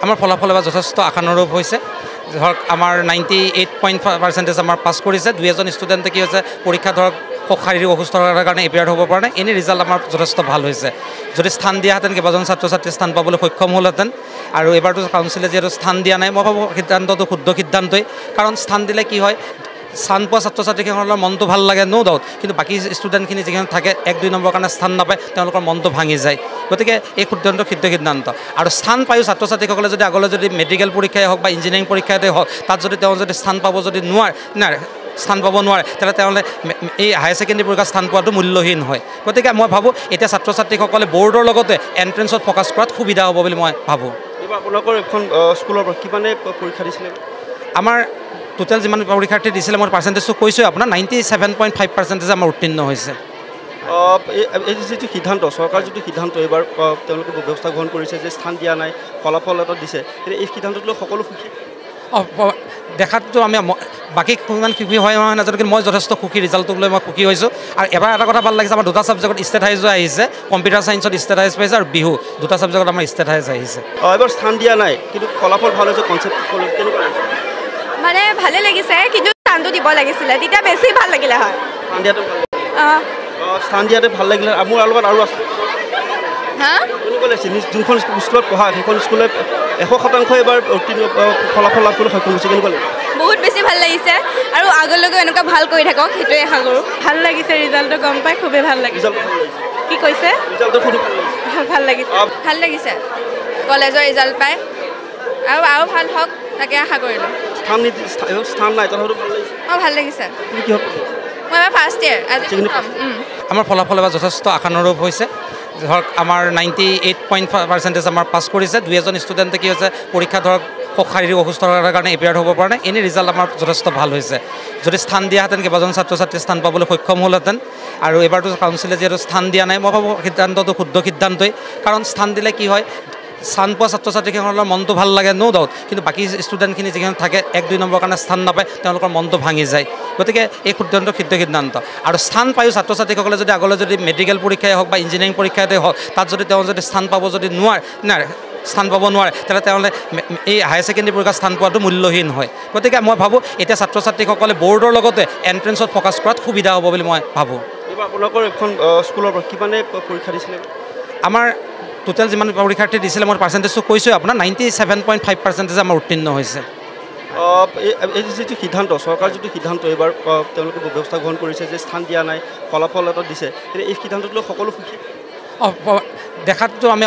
আমাৰ ফলাফল এবাৰ যথেষ্ট আশানুৰূপ হৈছে। ধৰক আমাৰ 98% আমাৰ পাছ কৰিছে। দুই এজন ষ্টুডেণ্টে কি হৈছে পৰীক্ষা ধৰক শাৰীৰিক অসুস্থতাৰ কাৰণে এপিয়াৰ হ'ব পৰা নাই। এনেই ৰিজাল্ট আমাৰ যথেষ্ট ভাল হৈছে। যদি স্থান দিয়াহেঁতেন কেইবাজন ছাত্ৰ ছাত্ৰী স্থান পাবলৈ সক্ষম হ'লহেঁতেন। আৰু এইবাৰতো কাউন্সিলে যিহেতু স্থান দিয়া নাই, মই ভাবোঁ সিদ্ধান্তটো শুদ্ধ সিদ্ধান্তই। কাৰণ স্থান দিলে কি হয়, স্থান পোৱা ছাত্ৰ ছাত্ৰীসকলৰ মনটো ভাল লাগে, ন' ডাউট। কিন্তু বাকী ষ্টুডেণ্টখিনি যিখিনি থাকে 1-2 নম্বৰ কাৰণে স্থান নাপায়, তেওঁলোকৰ মনটো ভাঙি যায়। গতিকে এই সিদ্ধান্ত শুদ্ধ সিদ্ধান্ত। আৰু স্থান পায়ো ছাত্ৰ ছাত্ৰীসকলে যদি আগলৈ যদি মেডিকেল পৰীক্ষাই হওক বা ইঞ্জিনিয়াৰিং পৰীক্ষাতে হওক, তাত যদি তেওঁ যদি স্থান পাব যদি স্থান পাব নোৱাৰে, তেতিয়াহ'লে তেওঁলোকে এই হায়াৰ ছেকেণ্ডেৰী পৰীক্ষাত স্থান পোৱাটো মূল্যহীন হয়। গতিকে মই ভাবোঁ এতিয়া ছাত্ৰ ছাত্ৰীসকলে বৰ্ডৰ লগতে এণ্ট্ৰেঞ্চত ফ'কাছ কৰাত সুবিধা হ'ব বুলি মই ভাবোঁ। এইবাৰ আপোনালোকৰ এখন স্কুলৰ পৰা কিমানে পৰীক্ষা দিছিলে? আমাৰ টোটেল যিমান পৰীক্ষাৰ্থী দিছিলে, মই পাৰ্চেণ্টেজটো কৈছোঁ আপোনাৰ 97.5% আমাৰ উত্তীৰ্ণ হৈছে। এই যিটো সিদ্ধান্ত, চৰকাৰৰ যিটো সিদ্ধান্ত এইবাৰ তেওঁলোকে ব্যৱস্থা গ্ৰহণ কৰিছে যে স্থান দিয়া নাই, ফলাফল এটা দিছে, এই সিদ্ধান্তটো লৈ সকলো সুখী? দেখাততো আমি বাকী ইমান সুখী হয় নাজানো, কিন্তু মই যথেষ্ট সুখী, ৰিজাল্টটোক লৈ মই সুখী হৈছোঁ। আৰু এবাৰ এটা কথা ভাল লাগিছে, আমাৰ 2টা ছাবজেক্টত ষ্টেট হাইজো আহিছে। কম্পিউটাৰ ছায়েন্সত ষ্টেট হাইজ পাইছে আৰু বিহু 2টা ছাবজেক্টত আমাৰ ষ্টেট হাইজ আহিছে। এবাৰ স্থান দিয়া নাই, কিন্তু ফলাফল ভাল হৈছে। কনচেপ্ট কেনেকুৱা লাগিছে? মানে ভালে লাগিছে, কিন্তু স্থানটো দিব লাগিছিলে, তেতিয়া বেছি ভাল লাগিলে হয়। স্থান দিয়াটো স্থান দিয়াতে ভাল লাগিলে। মোৰ লগত আৰু আছে কেনেকুৱা লাগিছে? যোনখন স্কুলত পঢ়া সেইখন স্কুলে 100% এবাৰ ফলাফল লাভ কৰিবলৈ সক্ষম হৈছে। কেনেকুৱা লাগিছে? বহুত বেছি ভাল লাগিছে আৰু আগলৈকে এনেকুৱা ভাল কৰি থাকক, সেইটোৱে আশা কৰোঁ। ভাল লাগিছে, ৰিজাল্টটো গম পাই খুবেই ভাল লাগিছে। কি কৈছে? ভাল লাগিছে, ভাল লাগিছে কলেজৰ ৰিজাল্ট পাই, আৰু ভাল হওক তাকে আশা কৰিলোঁ। স্থান নাই তথাপিতো ভাল লাগিছে? ভাল লাগিছে। মই এবাৰ ফাৰ্ষ্ট ইয়েৰ। আমাৰ ফলাফল এবাৰ যথেষ্ট আশানুৰূপ হৈছে। ধৰক আমাৰ 98% আমাৰ পাছ কৰিছে। 2 এজন ষ্টুডেণ্টে কি হৈছে পৰীক্ষা ধৰক শাৰীৰিক অসুস্থতাৰ কাৰণে এপিয়াৰ হ'ব পৰা নাই। এনেই ৰিজাল্ট আমাৰ যথেষ্ট ভাল হৈছে। যদি স্থান দিয়াহেঁতেন কেইবাজন ছাত্ৰ ছাত্ৰী স্থান পাবলৈ সক্ষম হ'লহেঁতেন। আৰু এইবাৰতো কাউন্সিলে যিহেতু স্থান দিয়া নাই, মই ভাবোঁ সিদ্ধান্তটো শুদ্ধ সিদ্ধান্তই। কাৰণ স্থান দিলে কি হয়, স্থান পোৱা ছাত্ৰ ছাত্ৰীসকলৰ মনটো ভাল লাগে, ন' ডাউট। কিন্তু বাকী ষ্টুডেণ্টখিনি যিখিনি থাকে 1-2 নম্বৰ কাৰণে স্থান নাপায়, তেওঁলোকৰ মনটো ভাঙি যায়। গতিকে এই সিদ্ধান্ত শুদ্ধ সিদ্ধান্ত। আৰু স্থান পায়ো ছাত্ৰ ছাত্ৰীসকলে যদি আগলৈ যদি মেডিকেল পৰীক্ষাই হওক বা ইঞ্জিনিয়াৰিং পৰীক্ষাতে হওক, তাত যদি তেওঁ যদি স্থান পাব যদি স্থান পাব নোৱাৰে, তেতিয়াহ'লে তেওঁলোকে এই হায়াৰ ছেকেণ্ডেৰী পৰীক্ষাত স্থান পোৱাটো মূল্যহীন হয়। গতিকে মই ভাবোঁ এতিয়া ছাত্ৰ ছাত্ৰীসকলে বৰ্ডৰ লগতে এণ্ট্ৰেঞ্চত ফ'কাছ কৰাত সুবিধা হ'ব বুলি মই ভাবোঁ। এইবাৰ আপোনালোকৰ এখন স্কুলৰ পৰা কিমানে পৰীক্ষা দিছিলে? আমাৰ টোটেল যিমান পৰীক্ষাৰ্থী দিছিলে, মই পাৰ্চেণ্টেজটো কৈছোঁ আপোনাৰ 97.5% আমাৰ উত্তীৰ্ণ হৈছে। এই যিটো সিদ্ধান্ত, চৰকাৰৰ যিটো সিদ্ধান্ত এইবাৰ তেওঁলোকে ব্যৱস্থা গ্ৰহণ কৰিছে যে স্থান দিয়া নাই, ফলাফল এটা দিছে, এই সিদ্ধান্তটো লৈ সকলো সুখী? দেখাততো আমি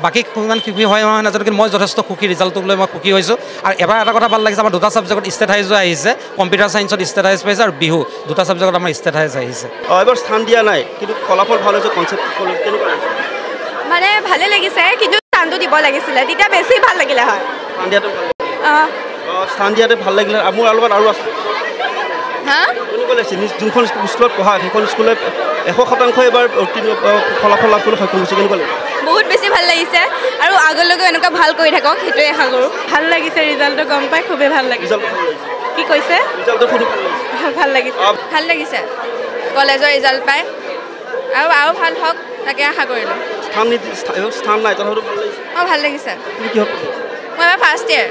বাকী ইমান সুখী হয় নাজানো, কিন্তু মই যথেষ্ট সুখী, ৰিজাল্টটোক লৈ মই সুখী হৈছোঁ। আৰু এবাৰ এটা কথা ভাল লাগিছে, আমাৰ 2টা ছাবজেক্টত ষ্টেট হাইজো আহিছে। কম্পিউটাৰ ছায়েন্সত ষ্টেট হাইজ পাইছে আৰু বিহু 2টা ছাবজেক্টত আমাৰ ষ্টেট হাইজ আহিছে। এবাৰ স্থান দিয়া নাই, কিন্তু ফলাফল ভাল হৈছে। কনচেপ্ট কেনেকুৱা লাগিছে? মানে ভালে লাগিছে, কিন্তু স্থানটো দিব লাগিছিলে, তেতিয়া বেছি ভাল লাগিলে হয়। স্থান দিয়াতে ভাল লাগিলে। মোৰ লগত আৰু আছে কেনেকুৱা লাগিছে? যোনখন স্কুলত পঢ়া সেইখন স্কুলে 100% এবাৰ ফলাফল লাভ কৰিবলৈ সক্ষম হৈছে। কেনেকুৱা লাগিছে? বহুত বেছি ভাল লাগিছে আৰু আগলৈকে এনেকুৱা ভাল কৰি থাকক, সেইটোৱে আশা কৰোঁ। ভাল লাগিছে, ৰিজাল্টটো গম পাই খুবেই ভাল লাগিছে। কি কৈছে? ভাল লাগিছে, ভাল লাগিছে কলেজৰ ৰিজাল্ট পাই, আৰু ভাল হওক তাকে আশা কৰিলোঁ। স্থান নাই তথাপিতো ভাল লাগিছে? ভাল লাগিছে। মই এবাৰ ফাৰ্ষ্ট ইয়েৰ।